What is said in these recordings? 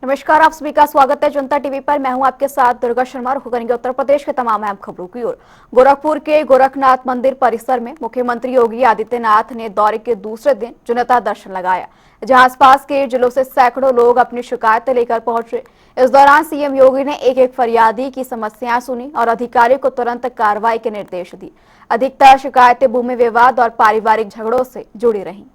नमस्कार, आप सभी का स्वागत है जनता टीवी पर। मैं हूं आपके साथ दुर्गा शर्मा। रुख करेंगे उत्तर प्रदेश के तमाम अहम खबरों की ओर। गोरखपुर के गोरखनाथ मंदिर परिसर में मुख्यमंत्री योगी आदित्यनाथ ने दौरे के दूसरे दिन जनता दर्शन लगाया, जहां आसपास के जिलों से सैकड़ों लोग अपनी शिकायतें लेकर पहुंचे। इस दौरान सीएम योगी ने एक एक फरियादी की समस्याएं सुनी और अधिकारियों को तुरंत कार्रवाई के निर्देश दिए। अधिकतर शिकायतें भूमि विवाद और पारिवारिक झगड़ों से जुड़ी रहीं।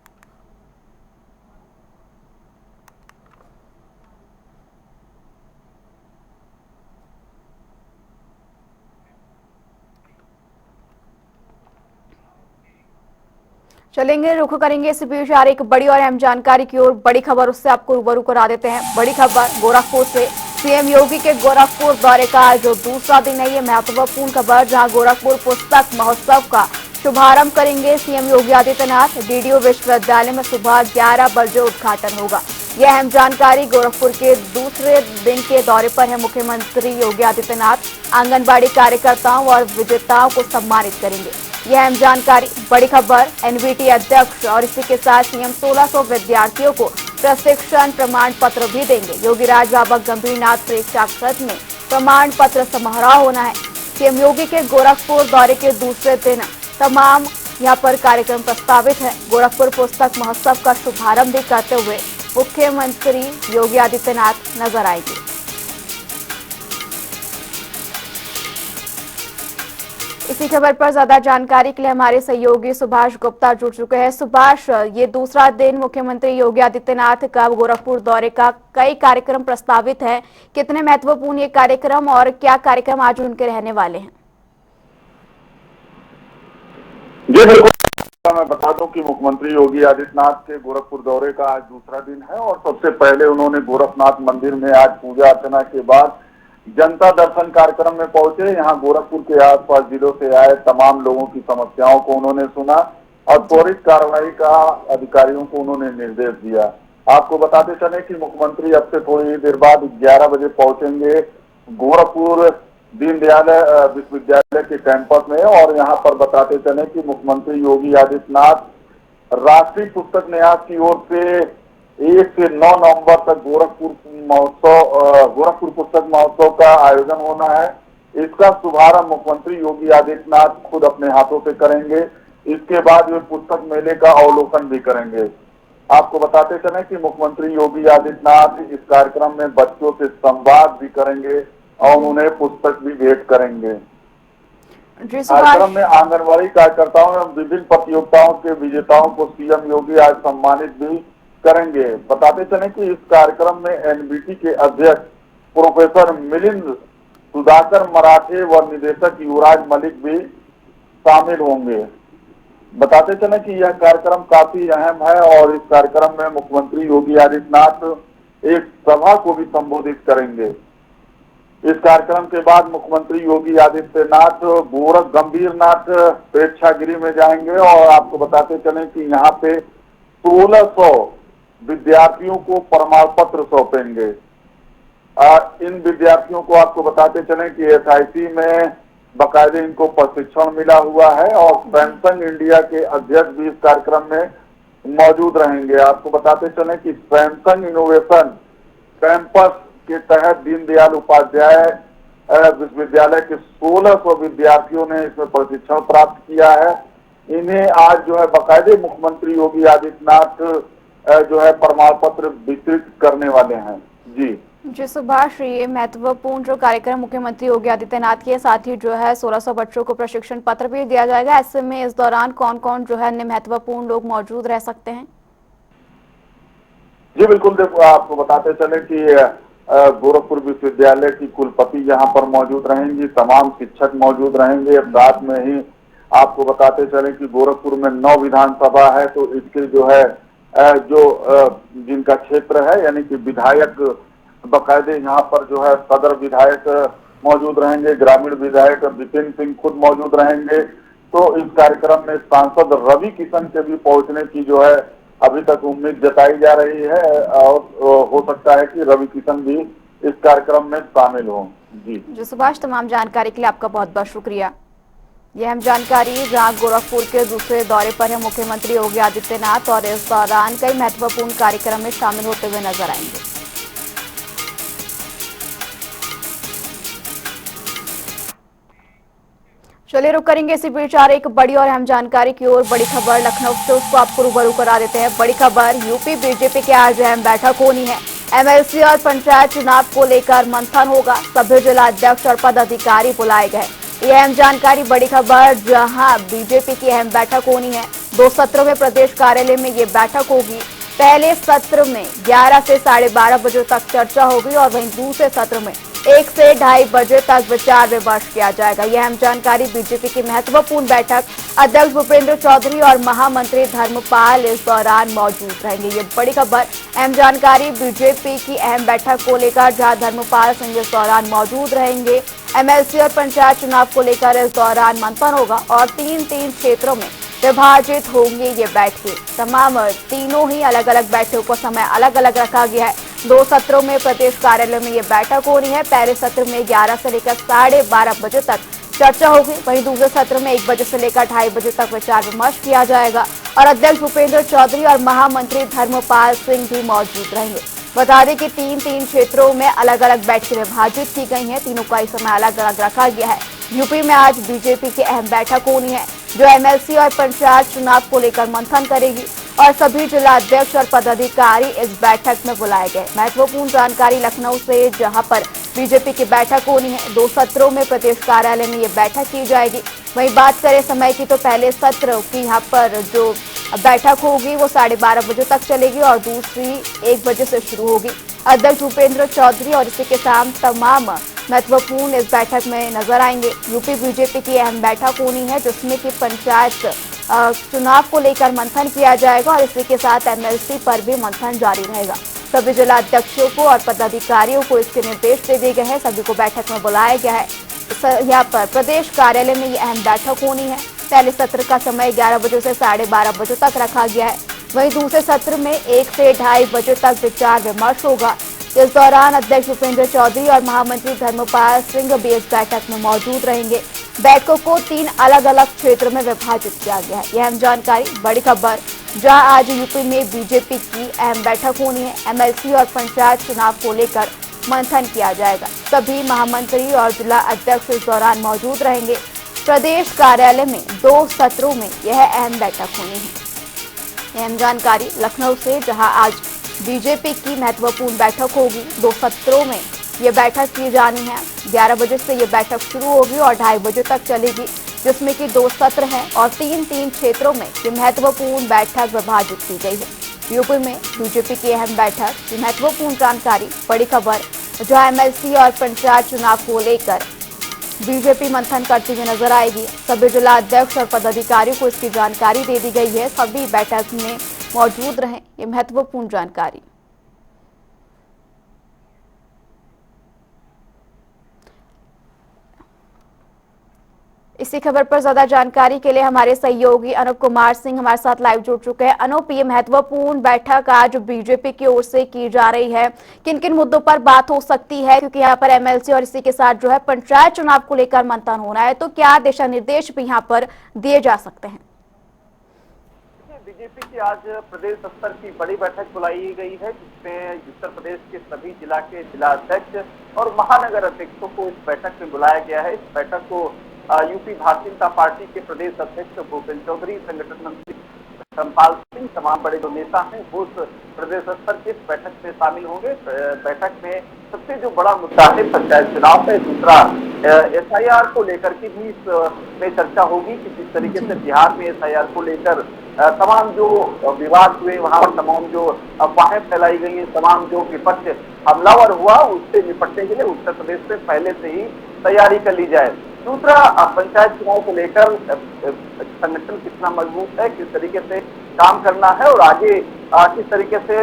चलेंगे, रुख करेंगे इस बीच आ रही एक बड़ी और अहम जानकारी की ओर। बड़ी खबर उससे आपको रूबरू करा देते हैं। बड़ी खबर गोरखपुर से। सीएम योगी के गोरखपुर दौरे का जो दूसरा दिन है, ये महत्वपूर्ण खबर, जहां गोरखपुर पुस्तक महोत्सव का शुभारंभ करेंगे सीएम योगी आदित्यनाथ। डीडीयू विश्वविद्यालय में सुबह 11 बजे उद्घाटन होगा। यह अहम जानकारी। गोरखपुर के दूसरे दिन के दौरे पर है मुख्यमंत्री योगी आदित्यनाथ। आंगनबाड़ी कार्यकर्ताओं और विजेताओं को सम्मानित करेंगे। यह अहम जानकारी। बड़ी खबर एनवीटी अध्यक्ष और इसी के साथ सीएम 1600 विद्यार्थियों को प्रशिक्षण प्रमाण पत्र भी देंगे। योगीराज बाबा गंभीरनाथ प्रेक्षागृह में प्रमाण पत्र समारोह होना है। सीएम योगी के गोरखपुर दौरे के दूसरे दिन तमाम यहां पर कार्यक्रम प्रस्तावित है। गोरखपुर पुस्तक महोत्सव का शुभारंभ भी करते हुए मुख्यमंत्री योगी आदित्यनाथ नजर आएंगे। इसी खबर पर ज्यादा जानकारी के लिए हमारे सहयोगी सुभाष गुप्ता जुड़ चुके हैं। सुभाष, ये दूसरा दिन मुख्यमंत्री योगी आदित्यनाथ का गोरखपुर दौरे का कई कार्यक्रम प्रस्तावित है। कितने महत्वपूर्ण ये कार्यक्रम और क्या कार्यक्रम आज उनके रहने वाले हैं? जी बिल्कुल, मैं बता दूं कि मुख्यमंत्री योगी आदित्यनाथ के गोरखपुर दौरे का आज दूसरा दिन है और सबसे पहले उन्होंने गोरखनाथ मंदिर में आज पूजा अर्चना के बाद जनता दर्शन कार्यक्रम में पहुंचे। यहां गोरखपुर के आसपास जिलों से आए तमाम लोगों की समस्याओं को उन्होंने सुना और त्वरित कार्रवाई का अधिकारियों को उन्होंने निर्देश दिया। आपको बताते चले कि मुख्यमंत्री अब से थोड़ी देर बाद 11 बजे पहुंचेंगे गोरखपुर दीनदयाल विश्वविद्यालय के कैंपस में और यहां पर बताते चले कि मुख्यमंत्री योगी आदित्यनाथ राष्ट्रीय पुस्तक न्यास की ओर से 1 से 9 नवंबर तक गोरखपुर पुस्तक महोत्सव का आयोजन होना है। इसका शुभारंभ मुख्यमंत्री योगी आदित्यनाथ खुद अपने हाथों से करेंगे। इसके बाद वे पुस्तक मेले का अवलोकन भी करेंगे। आपको बताते चले कि मुख्यमंत्री योगी आदित्यनाथ इस कार्यक्रम में बच्चों से संवाद भी करेंगे और उन्हें पुस्तक भी भेंट करेंगे। कार्यक्रम में आंगनबाड़ी कार्यकर्ताओं एवं विभिन्न प्रतियोगिताओं के विजेताओं को सीएम योगी आज सम्मानित भी करेंगे। बताते चले कि इस कार्यक्रम में एनबीटी के अध्यक्ष प्रोफेसर मिलिंद सुधाकर मराठे व निदेशक युवराज मलिक भी शामिल होंगे। बताते चले कि यह कार्यक्रम काफी अहम है और इस कार्यक्रम में मुख्यमंत्री योगी आदित्यनाथ एक सभा को भी संबोधित करेंगे। इस कार्यक्रम के बाद मुख्यमंत्री योगी आदित्यनाथ गोरख गंभीरनाथ प्रेक्षागृह में जाएंगे और आपको बताते चले कि यहाँ पे 1600 विद्यार्थियों को प्रमाण पत्र सौंपेंगे। इन विद्यार्थियों को आपको बताते चले कि एसआईटी में बाकायदे इनको प्रशिक्षण मिला हुआ है और सैमसंग इंडिया के अध्यक्ष भी इस कार्यक्रम में मौजूद रहेंगे। आपको बताते चले कि सैमसंग इनोवेशन कैंपस के तहत दीनदयाल उपाध्याय विश्वविद्यालय के 1600 विद्यार्थियों ने इसमें प्रशिक्षण प्राप्त किया है। इन्हें आज जो है बाकायदे मुख्यमंत्री योगी आदित्यनाथ जो है प्रमाण पत्र वितरित करने वाले हैं। जी सुभाष, ये महत्वपूर्ण जो कार्यक्रम मुख्यमंत्री योगी आदित्यनाथ के साथ ही जो है 1600 बच्चों को प्रशिक्षण पत्र भी दिया जाएगा। ऐसे में इस दौरान कौन कौन जो है अन्य महत्वपूर्ण लोग मौजूद रह सकते हैं? जी बिल्कुल, देखो आपको बताते चले कि गोरखपुर विश्वविद्यालय की कुलपति यहाँ पर मौजूद रहेंगी, तमाम शिक्षक मौजूद रहेंगे। साथ में ही आपको बताते चले कि गोरखपुर में 9 विधानसभा है, तो इसके जो है जिनका क्षेत्र है यानी कि विधायक बाकायदे यहाँ पर जो है सदर विधायक मौजूद रहेंगे, ग्रामीण विधायक विपिन सिंह खुद मौजूद रहेंगे। तो इस कार्यक्रम में सांसद रवि किशन के भी पहुंचने की जो है अभी तक उम्मीद जताई जा रही है और हो सकता है कि रवि किशन भी इस कार्यक्रम में शामिल हों। जी सुभाष, तमाम जानकारी के लिए आपका बहुत बहुत शुक्रिया। यह अहम जानकारी, जहां गोरखपुर के दूसरे दौरे पर है मुख्यमंत्री योगी आदित्यनाथ और इस दौरान कई महत्वपूर्ण कार्यक्रम में शामिल होते हुए नजर आएंगे। चलिए रुक करेंगे इसी बीच आ रही एक बड़ी और अहम जानकारी की ओर। बड़ी खबर लखनऊ से, उसको आपको रूबरू करा देते हैं। बड़ी खबर, यूपी बीजेपी की आज अहम बैठक होनी है। एमएलसी और पंचायत चुनाव को लेकर मंथन होगा। सभी जिला अध्यक्ष और पदाधिकारी बुलाए गए। ये अहम जानकारी, बड़ी खबर, जहां बीजेपी की अहम बैठक होनी है। 2 सत्रों में प्रदेश कार्यालय में ये बैठक होगी। पहले सत्र में 11 से 12:30 बजे तक चर्चा होगी और वहीं दूसरे सत्र में 1 से 2:30 बजे तक विचार विमर्श किया जाएगा। यह अहम जानकारी, बीजेपी की महत्वपूर्ण बैठक, अध्यक्ष भूपेंद्र चौधरी और महामंत्री धर्मपाल इस दौरान मौजूद रहेंगे। ये बड़ी खबर, अहम जानकारी, बीजेपी की अहम बैठक को लेकर, जहां धर्मपाल सिंह इस दौरान मौजूद रहेंगे। एमएलसी और पंचायत चुनाव को लेकर इस दौरान मंथन होगा और 3-3 क्षेत्रों में विभाजित होंगे ये बैठकें। तमाम तीनों ही अलग अलग बैठकों का समय अलग अलग रखा गया है। 2 सत्रों में प्रदेश कार्यालय में ये बैठक हो रही है। पहले सत्र में 11 से लेकर 12:30 बजे तक चर्चा होगी। वहीं दूसरे सत्र में 1 बजे से लेकर 2:30 बजे तक विचार विमर्श किया जाएगा और अध्यक्ष भूपेंद्र चौधरी और महामंत्री धर्मपाल सिंह भी मौजूद रहेंगे। बता दें कि 3-3 क्षेत्रों में अलग अलग बैठकें विभाजित की गई हैं। तीनों का ही समय अलग अलग रखा गया है। यूपी में आज बीजेपी की अहम बैठक होनी है, जो एमएलसी और पंचायत चुनाव को लेकर मंथन करेगी और सभी जिला अध्यक्ष और पदाधिकारी इस बैठक में बुलाए गए। महत्वपूर्ण जानकारी लखनऊ से, जहां पर बीजेपी की बैठक होनी है। 2 सत्रों में प्रदेश कार्यालय में ये बैठक की जाएगी। वहीं बात करें समय की, तो पहले सत्र की यहाँ पर जो बैठक होगी वो 12:30 बजे तक चलेगी और दूसरी 1 बजे से शुरू होगी। अध्यक्ष भूपेंद्र चौधरी और इसी के साथ तमाम महत्वपूर्ण इस बैठक में नजर आएंगे। यूपी बीजेपी की अहम बैठक होनी है, जिसमें कि पंचायत चुनाव को लेकर मंथन किया जाएगा और इसी के साथ एमएलसी पर भी मंथन जारी रहेगा। सभी जिला अध्यक्षों को और पदाधिकारियों को इसके निर्देश दे दिए गए हैं। सभी को बैठक में बुलाया गया है। यहाँ पर प्रदेश कार्यालय में ये अहम बैठक होनी है। पहले सत्र का समय 11 बजे से 12:30 बजे तक रखा गया है। वहीं दूसरे सत्र में 1 से 2:30 बजे तक विचार विमर्श होगा। इस दौरान अध्यक्ष भूपेंद्र चौधरी और महामंत्री धर्मपाल सिंह भी इस बैठक में मौजूद रहेंगे। बैठकों को 3 अलग अलग क्षेत्र में विभाजित किया गया है। यह अहम जानकारी, बड़ी खबर, जहां आज यूपी में बीजेपी की अहम बैठक होनी है। एमएलसी और पंचायत चुनाव को लेकर मंथन किया जाएगा। सभी महामंत्री और जिला अध्यक्ष इस दौरान मौजूद रहेंगे। प्रदेश कार्यालय में 2 सत्रों में यह अहम बैठक होनी है। अहम जानकारी लखनऊ से, जहां आज बीजेपी की महत्वपूर्ण बैठक होगी। 2 सत्रों में ये बैठक की जानी है। 11 बजे से ये बैठक शुरू होगी और 2:30 बजे तक चलेगी, जिसमें कि 2 सत्र हैं और 3-3 क्षेत्रों में ये महत्वपूर्ण बैठक विभाजित की गई है। यूपी में बीजेपी की अहम बैठक की महत्वपूर्ण जानकारी, बड़ी खबर, जहां एमएलसी और पंचायत चुनाव को लेकर बीजेपी मंथन करती हुई नजर आएगी। सभी जिला अध्यक्ष और पदाधिकारियों को इसकी जानकारी दे दी गई है। सभी बैठक में मौजूद रहें, ये महत्वपूर्ण जानकारी। इसी खबर पर ज्यादा जानकारी के लिए हमारे सहयोगी अनूप कुमार सिंह हमारे साथ लाइव जुड़ चुके हैं। अनूप, ये महत्वपूर्ण बैठक आज बीजेपी की ओर से की जा रही है, किन किन मुद्दों पर बात हो सकती है? क्योंकि यहाँ पर एमएलसी और इसी के साथ जो है पंचायत चुनाव को लेकर मंथन होना है, तो क्या दिशा निर्देश भी यहाँ पर दिए जा सकते हैं? बीजेपी की आज प्रदेश स्तर की बड़ी बैठक बुलाई गई है, जिसमें उत्तर प्रदेश के सभी जिला के जिला अध्यक्ष और महानगर अध्यक्षों को इस बैठक में बुलाया गया है। इस बैठक को यूपी भारतीय जनता पार्टी के प्रदेश अध्यक्ष भूपेंद्र चौधरी, संगठन मंत्री धर्मपाल सिंह, तमाम बड़े जो नेता हैं वो उस प्रदेश स्तर की इस बैठक में शामिल होंगे। बैठक में सबसे जो बड़ा मुद्दा है पंचायत चुनाव है, दूसरा एसआईआर को लेकर की भी इसमें चर्चा होगी कि किस तरीके से बिहार में एसआईआर को लेकर तमाम जो विवाद हुए, वहां पर तमाम जो अफवाहें फैलाई गई, तमाम जो विपक्ष हमलावर हुआ, उससे निपटने के लिए उत्तर प्रदेश में पहले से ही तैयारी कर ली जाए। दूसरा, पंचायत चुनाव को लेकर संगठन कितना मजबूत है, किस तरीके से काम करना है और आगे किस तरीके से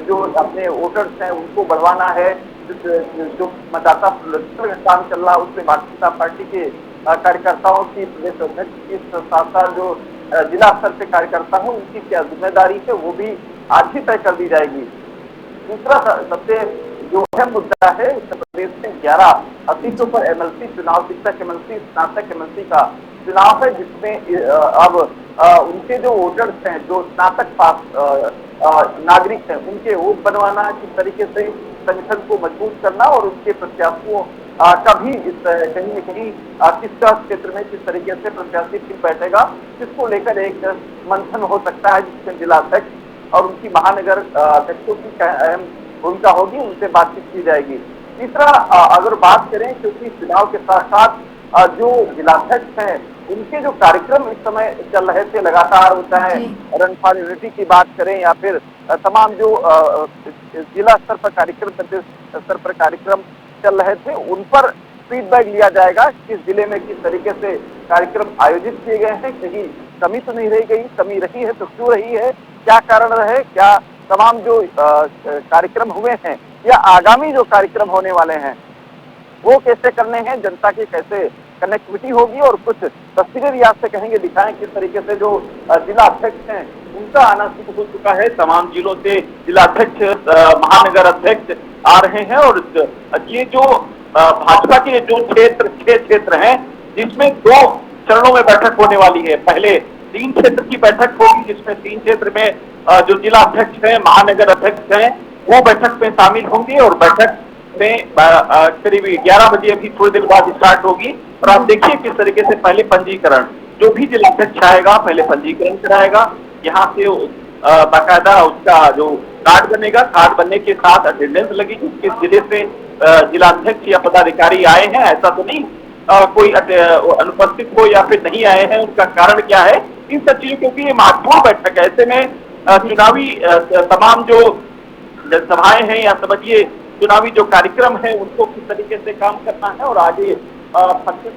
जो अपने वोटर्स हैं उनको बढ़वाना है। जो मतदाता काम चल रहा है उसमें भारतीय जनता पार्टी के कार्यकर्ताओं की, प्रदेश अध्यक्ष की, साथ साथ जो जिला स्तर से कार्यकर्ता हूँ उनकी क्या जिम्मेदारी है वो भी आज ही तय कर दी जाएगी। दूसरा सबसे जो अहम मुद्दा है, उत्तर प्रदेश में 11 सीटों पर एमएलसी चुनाव, शिक्षक एमएलसी, स्नातक एमएलसी का चुनाव है, जिसमें अब उनके जो वोटर्स हैं, जो स्नातक पास नागरिक हैं, उनके वोट बनवाना, किस तरीके से संगठन को मजबूत करना और उनके प्रत्याशियों कभी इस कहीं न कहीं किसका क्षेत्र में किस तरीके से प्रत्याशी फिर बैठेगा, इसको लेकर एक मंथन हो सकता है, जिसमें जिलाध्यक्ष और उनकी महानगर अध्यक्षों की अहम भूमिका होगी, उनसे बातचीत की जाएगी। तीसरा, अगर बात करें, क्योंकि चुनाव के साथ साथ जो जिलाध्यक्ष हैं, उनके जो कार्यक्रम इस समय चल रहे थे लगातार, वो चाहे रन फॉर यूनिटी की बात करें या फिर तमाम जो जिला स्तर पर कार्यक्रम, प्रदेश स्तर पर कार्यक्रम चल रहे थे, उन पर फीडबैक लिया जाएगा। किस जिले में किस तरीके से कार्यक्रम आयोजित किए गए हैं, कहीं कमी तो नहीं रह गई, कमी रही है तो क्यों रही है, क्या कारण रहे, क्या तमाम जो कार्यक्रम हुए हैं या आगामी जो कार्यक्रम होने वाले हैं वो कैसे करने हैं, जनता की कैसे कनेक्टिविटी होगी, और कुछ तस्वीरें भी आपसे कहेंगे, दिखाएं किस तरीके से जो जिला अध्यक्ष हैं उनका आना शुरू हो चुका है। तमाम जिलों से जिला अध्यक्ष, महानगर अध्यक्ष आ रहे हैं, और ये जो भाजपा के जो छह क्षेत्र हैं, जिसमें 2 चरणों में बैठक होने वाली है। पहले 3 क्षेत्र की बैठक होगी, जिसमें 3 क्षेत्र में जो जिला अध्यक्ष हैं, महानगर अध्यक्ष हैं, वो बैठक में शामिल होंगे, और बैठक में करीब 11 बजे अभी थोड़ी देर बाद स्टार्ट होगी। और आप देखिए किस तरीके से पहले पंजीकरण, जो भी जिलाध्यक्ष आएगा पहले पंजीकरण कराएगा, यहाँ से बाकायदा उसका जो कार्ड बनेगा, कार्ड बनने के साथ अटेंडेंस लगेगी, किस जिले से जिलाध्यक्ष या पदाधिकारी आए हैं, ऐसा तो नहीं कोई अनुपस्थित हो या फिर नहीं आए हैं, उनका कारण क्या है, इन सब चीजों, क्योंकि ये महत्वपूर्ण बैठक है। ऐसे में चुनावी तमाम जो जनसभाएं हैं या समझिए चुनावी जो कार्यक्रम है, उनको किस तरीके से काम करना है, और आगे 25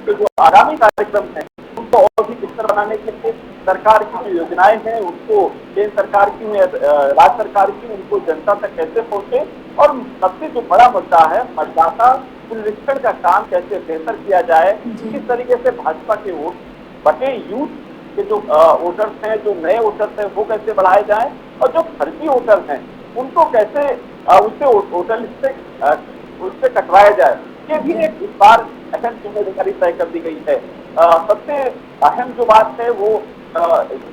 जो आगामी कार्यक्रम है उनको और भी बेहतर बनाने के लिए सरकार की जो योजनाएं हैं उनको केंद्र सरकार की, राज्य सरकार की, उनको जनता तक कैसे पहुंचे, और सबसे जो बड़ा मुद्दा है मतदाता पुनरीक्षण का काम कैसे बेहतर किया जाए, किस तरीके से भाजपा के वोट बटे यूथ के जो वोटर्स हैं, जो नए वोटर्स हैं, वो कैसे बढ़ाए जाए, और जो फर्जी वोटर्स हैं उनको कैसे उससे वोटर लिस्ट से उससे कटवाया जाए, ये भी एक इस बार अहम जिम्मेदारी तय कर दी गई है। सबसे अहम जो बात है वो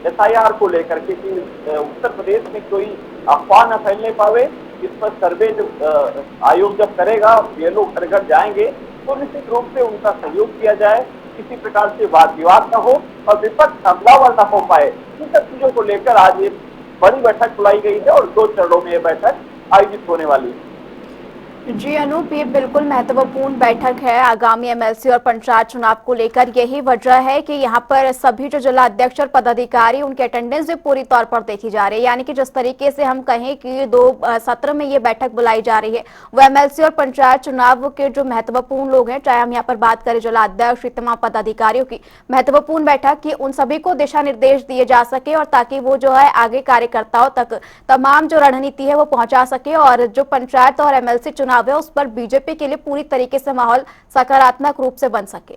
SIR को लेकर के, कि उत्तर प्रदेश में कोई अफवाह न फैलने पावे, इस पर सर्वे जब आयोग जब करेगा, ये लोग घर घर जाएंगे, तो निश्चित रूप से उनका सहयोग किया जाए, किसी प्रकार से वाद विवाद न हो और विपक्ष हमलावर न हो पाए। इन सब चीजों को लेकर आज एक बड़ी बैठक बुलाई गई है, और 2 चरणों में ये बैठक आयोजित होने वाली है। जी अनूप, ये बिल्कुल महत्वपूर्ण बैठक है आगामी MLC और पंचायत चुनाव को लेकर। यही वजह है कि यहाँ पर सभी जो जिला अध्यक्ष और पदाधिकारी, उनके अटेंडेंस भी पूरी तौर पर देखी जा रही है। यानी कि जिस तरीके से हम कहें कि 2 सत्र में ये बैठक बुलाई जा रही है, वो MLC और पंचायत चुनाव के जो महत्वपूर्ण लोग हैं, चाहे हम यहाँ पर बात करें जिला अध्यक्ष, तमाम पदाधिकारियों की महत्वपूर्ण बैठक की, उन सभी को दिशा निर्देश दिए जा सके, और ताकि वो जो है आगे कार्यकर्ताओं तक तमाम जो रणनीति है वो पहुंचा सके, और जो पंचायत और MLC चुनाव है उस पर बीजेपी के लिए पूरी तरीके से माहौल सकारात्मक रूप से बन सके।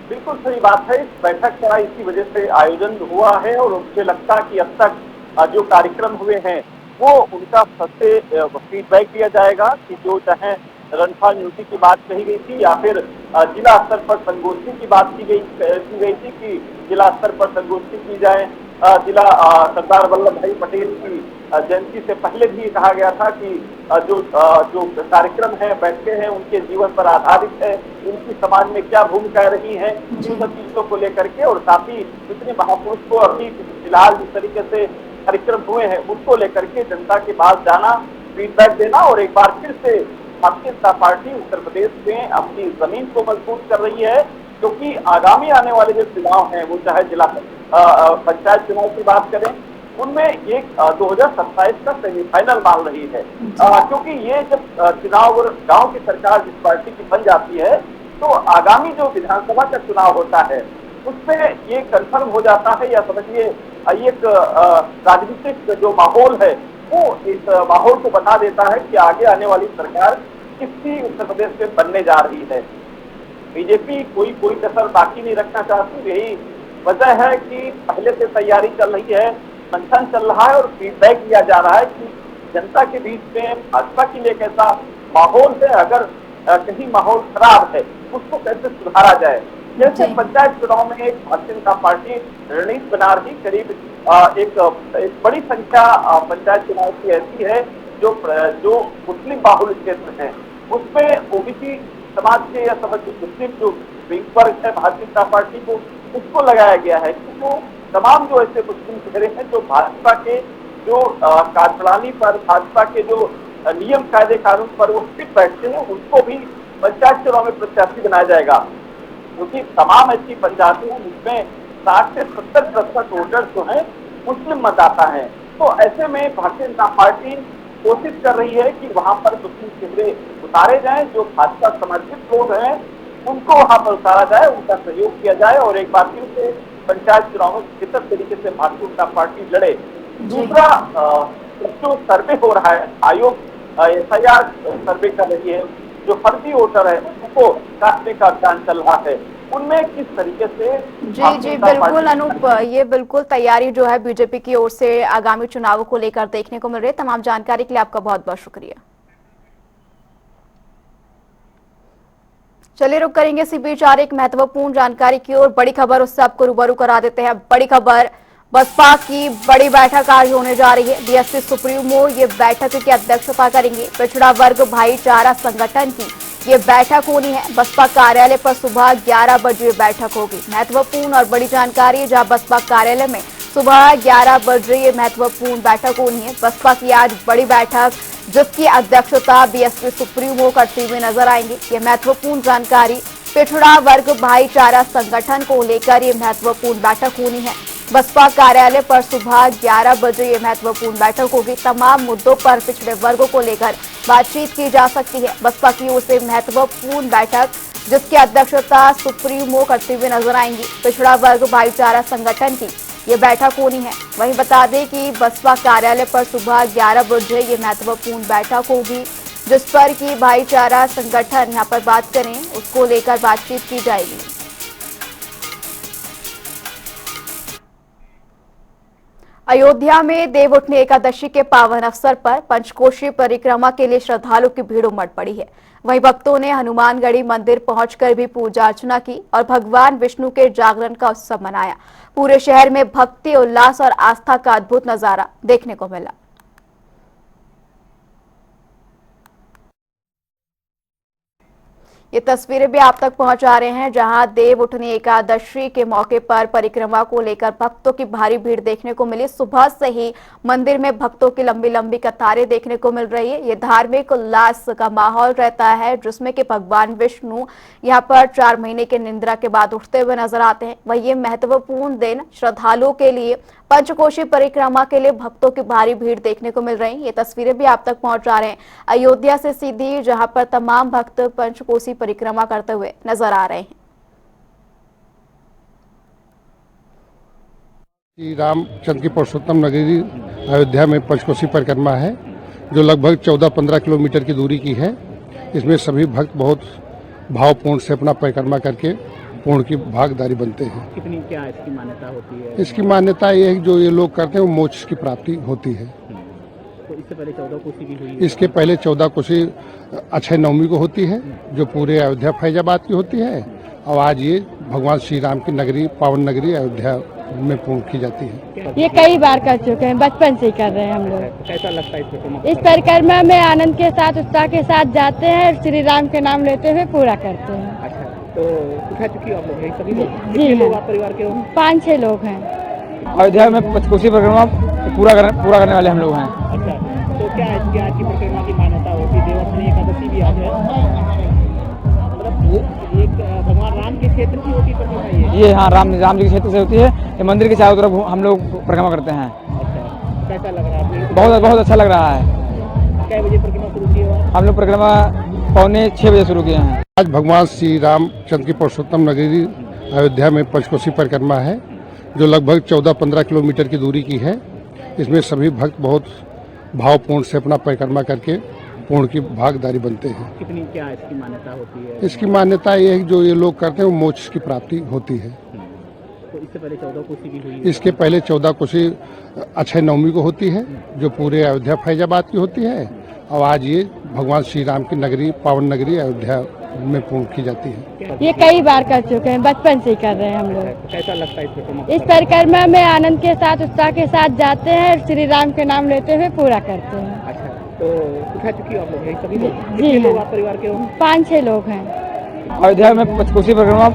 बिल्कुल सही बात है। इस बैठक का इसी वजह से आयोजन हुआ है, और मुझे लगता है कि अब तक जो कार्यक्रम हुए हैं वो उनका सबसे फीडबैक दिया जाएगा, कि जो चाहे रन फॉर यूनिटी की बात कही गई थी या फिर जिला स्तर पर संगोष्ठी की बात की गई थी कि जिला स्तर पर संगोष्ठी की जाए। जिला सरदार वल्लभ भाई पटेल की जयंती से पहले भी कहा गया था कि जो कार्यक्रम है, बैठकें हैं, उनके जीवन पर आधारित है, उनकी समाज में क्या भूमिका रही है, इन सब चीजों को लेकर के, और साथ ही इतने महापुरुष को अभी फिलहाल जिस तरीके से कार्यक्रम हुए हैं उनको लेकर के जनता के पास जाना, फीडबैक देना, और एक बार फिर से भारतीय जनता पार्टी उत्तर प्रदेश में अपनी जमीन को मजबूत कर रही है, क्योंकि आगामी आने वाले जो चुनाव हैं, वो चाहे जिला पंचायत चुनाव की बात करें, उनमें एक 2027 का सेमीफाइनल मान रही है। क्योंकि ये जब चुनाव और गांव की सरकार जिस पार्टी की बन जाती है, तो आगामी जो विधानसभा का चुनाव होता है उसमें ये कंफर्म हो जाता है, या समझिए एक राजनीतिक जो माहौल है वो इस माहौल को बता देता है कि आगे आने वाली सरकार किसकी उत्तर प्रदेश में बनने जा रही है। बीजेपी कोई कसर बाकी नहीं रखना चाहती, यही वजह है कि पहले से तैयारी चल रही है, मंथन चल रहा है, और फीडबैक दिया जा रहा है कि जनता के बीच में भाजपा के लिए कैसा माहौल है, अगर कहीं माहौल खराब है उसको कैसे सुधारा जाए। जैसे पंचायत चुनाव में एक भारतीय जनता पार्टी रणनीति बना रही, करीब एक बड़ी संख्या पंचायत चुनाव की ऐसी है जो मुस्लिम बाहुल क्षेत्र हैं उसमें ओबीसी समाज के या समझ मुस्लिम जो विंग वर्ग है भारतीय जनता पार्टी को उसको लगाया गया है। तो तमाम जो ऐसे मुस्लिम चेहरे हैं जो भाजपा के जो कार्यप्रणाली पर, भाजपा के जो नियम कायदे कानून पर वो फिट बैठते हैं, उनको भी पंचायत चुनाव में प्रत्याशी बनाया जाएगा। क्योंकि तमाम ऐसी पंचायतें हैं जिसमें 60 से 70% वोटर जो है मुस्लिम मतदाता हैं। तो ऐसे में भारतीय जनता पार्टी कोशिश कर रही है कि वहां पर मुस्लिम चेहरे उतारे जाएं, जो भाजपा समर्थित लोग हैं उनको वहां पर उतारा जाए, उनका सहयोग किया जाए और एक बार फिर से पंचायत चुनाव में बेहतर तरीके से भारतीय जनता पार्टी लड़े। दूसरा जो सर्वे हो रहा है, आयोग SIR सर्वे कर रही है, जो फर्जी वोटर है उनको काटने का अभियान चल रहा है, उनमें किस तरीके से जी बिल्कुल अनूप, ये बिल्कुल तैयारी जो है बीजेपी की ओर से आगामी चुनावों को लेकर देखने को मिल रही है। तमाम जानकारी के लिए आपका बहुत बहुत शुक्रिया। चलिए रुक करेंगे इसी बीच और एक महत्वपूर्ण जानकारी की ओर। बड़ी खबर उससे आपको रूबरू करा देते हैं। बड़ी खबर, बसपा की बड़ी बैठक आज होने जा रही है। बीएसपी सुप्रीमो ये बैठक की अध्यक्षता करेंगे। पिछड़ा वर्ग भाईचारा संगठन की ये बैठक होनी है। बसपा कार्यालय पर सुबह 11 बजे बैठक होगी। महत्वपूर्ण और बड़ी जानकारी, जहां बसपा कार्यालय में सुबह 11 बजे ये महत्वपूर्ण बैठक होनी है। बसपा की आज बड़ी बैठक जिसकी अध्यक्षता बीएसपी सुप्रीमो करते हुए नजर आएंगे। ये महत्वपूर्ण जानकारी, पिछड़ा वर्ग भाईचारा संगठन को लेकर ये महत्वपूर्ण बैठक होनी है। बसपा कार्यालय पर सुबह 11 बजे ये महत्वपूर्ण बैठक होगी। तमाम मुद्दों पर पिछड़े वर्गों को लेकर बातचीत की जा सकती है। बसपा की ओर से महत्वपूर्ण बैठक जिसकी अध्यक्षता सुप्रीमो करते हुए नजर आएंगी। पिछड़ा वर्ग भाईचारा संगठन की ये बैठक होनी है। वहीं बता दें कि बसपा कार्यालय पर सुबह 11 बजे ये महत्वपूर्ण बैठक होगी, जिस पर कि भाईचारा संगठन यहाँ पर बात करें उसको लेकर बातचीत की जाएगी। अयोध्या में देव उठनी एकादशी के पावन अवसर पर पंचकोशी परिक्रमा के लिए श्रद्धालुओं की भीड़ उमड़ पड़ी है। वहीं भक्तों ने हनुमानगढ़ी मंदिर पहुंचकर भी पूजा अर्चना की और भगवान विष्णु के जागरण का उत्सव मनाया। पूरे शहर में भक्ति, उल्लास और आस्था का अद्भुत नजारा देखने को मिला। ये तस्वीरें भी आप तक पहुंचा रहे हैं, जहां देव उठनी एकादशी के मौके पर परिक्रमा को लेकर भक्तों की भारी भीड़ देखने को मिली। सुबह से ही मंदिर में भक्तों की लंबी लंबी कतारें देखने को मिल रही है। ये धार्मिक उल्लास का माहौल रहता है, जिसमें कि भगवान विष्णु यहाँ पर 4 महीने के निद्रा के बाद उठते हुए नजर आते हैं। वही ये महत्वपूर्ण दिन श्रद्धालुओं के लिए, पंचकोशी परिक्रमा के लिए भक्तों की भारी भीड़ देखने को मिल रही है। ये तस्वीरें भी आप तक पहुंचा रहे हैं अयोध्या से सीधी, जहां पर तमाम भक्त पंचकोशी परिक्रमा करते हुए नजर आ रहे हैं। श्री रामचंद्र की पुरुषोत्तम नगरी अयोध्या में पंचकोशी परिक्रमा है, जो लगभग 14-15 किलोमीटर की दूरी की है। इसमें सभी भक्त बहुत भावपूर्ण से अपना परिक्रमा करके पूर्ण की भागीदारी बनते हैं। कितनी क्या इसकी मान्यता होती है? इसकी मान्यता ये है कि जो ये लोग करते हैं वो मोक्ष की प्राप्ति होती है। तो इससे पहले 14 कोसी की हुई? इसके पहले 14 कोसी अक्षय नवमी को होती है, जो पूरे अयोध्या फैजाबाद की होती है। और आज ये भगवान श्री राम की नगरी, पावन नगरी अयोध्या में पूर्ण की जाती है। ये कई बार कर चुके हैं, बचपन से ही कर रहे हैं हम लोग। कैसा लगता है इस परिक्रमा? इस परिक्रमा में आनंद के साथ, उत्साह के साथ जाते हैं, श्री राम के नाम लेते हुए पूरा करते हैं। अच्छा, तो उठा चुकी हो आप लोग सभी लोग? जी कितने लोग हाँ। आप परिवार के हो? 5-6 लोग हैं। अयोध्या में पंचकोशी परिक्रमा पूरा करने वाले हम लोग हैं। अच्छा, तो क्या इसकी आज की परिक्रमा की मान्यता होती है? देवोत्तनी एकादशी भी आज है, मतलब एक भगवान राम के क्षेत्र की होती परिक्रमा ये हाँ, राम जी के क्षेत्र से होती है। ये मंदिर के चारों तरफ हम लोग परिक्रमा करते हैं। अच्छा, कैसा लग रहा है? बहुत अच्छा लग रहा है। कितने बजे परिक्रमा शुरू की हो? हम लोग परिक्रमा 5:45 बजे शुरू किए हैं। आज भगवान श्री रामचंद्र की पुरुषोत्तम नगरी अयोध्या में पंचकोशी परिक्रमा है, जो लगभग 14-15 किलोमीटर की दूरी की है। इसमें सभी भक्त बहुत भावपूर्ण से अपना परिक्रमा करके पूर्ण की भागीदारी बनते हैं। कितनी क्या इसकी मान्यता होती है? इसकी मान्यता ये है कि जो ये लोग करते हैं वो मोक्ष की प्राप्ति होती है। तो इससे पहले 14 कोसी की हुई? इसके पहले 14 कोसी अक्षय नवमी को होती है, जो पूरे अयोध्या फैजाबाद की होती है। और आज ये भगवान श्री राम की नगरी, पावन नगरी अयोध्या में पूर्ण की जाती है। ये कई बार कर चुके हैं, बचपन से ही कर रहे हैं हम लोग। कैसा लगता है इस परिक्रमा? इस परिक्रमा में आनंद के साथ, उत्साह के साथ जाते हैं, श्री राम के नाम लेते हुए पूरा करते हैं। अच्छा, तो उठा चुकी हो आप लोग सभी लोग? जी कितने हाँ। लोग आप परिवार के हो? 5-6 लोग हैं। अयोध्या में पंचकोसी परिक्रमा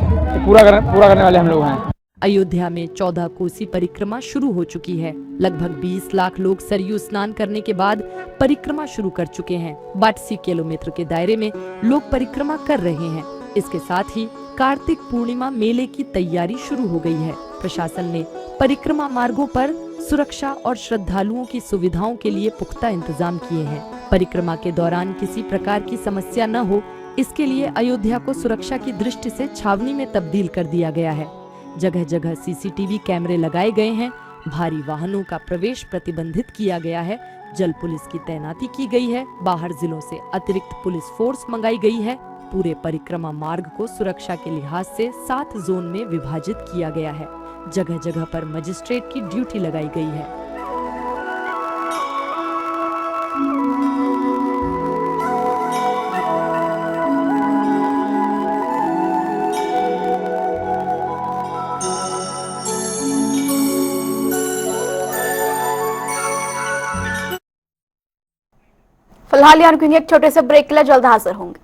पूरा करने वाले हम लोग हैं। अयोध्या में 14 कोसी परिक्रमा शुरू हो चुकी है। लगभग 20 लाख लोग सरयू स्नान करने के बाद परिक्रमा शुरू कर चुके हैं। 82 किलोमीटर के दायरे में लोग परिक्रमा कर रहे हैं। इसके साथ ही कार्तिक पूर्णिमा मेले की तैयारी शुरू हो गई है। प्रशासन ने परिक्रमा मार्गों पर सुरक्षा और श्रद्धालुओं की सुविधाओं के लिए पुख्ता इंतजाम किए हैं। परिक्रमा के दौरान किसी प्रकार की समस्या न हो, इसके लिए अयोध्या को सुरक्षा की दृष्टि से छावनी में तब्दील कर दिया गया है। जगह जगह सीसीटीवी कैमरे लगाए गए हैं। भारी वाहनों का प्रवेश प्रतिबंधित किया गया है। जल पुलिस की तैनाती की गई है। बाहर जिलों से अतिरिक्त पुलिस फोर्स मंगाई गई है। पूरे परिक्रमा मार्ग को सुरक्षा के लिहाज से 7 जोन में विभाजित किया गया है। जगह जगह पर मजिस्ट्रेट की ड्यूटी लगाई गई है। फिलहाल यहाँ रुकेंगे एक छोटे से ब्रेक के लिए, जल्द हाजिर होंगे।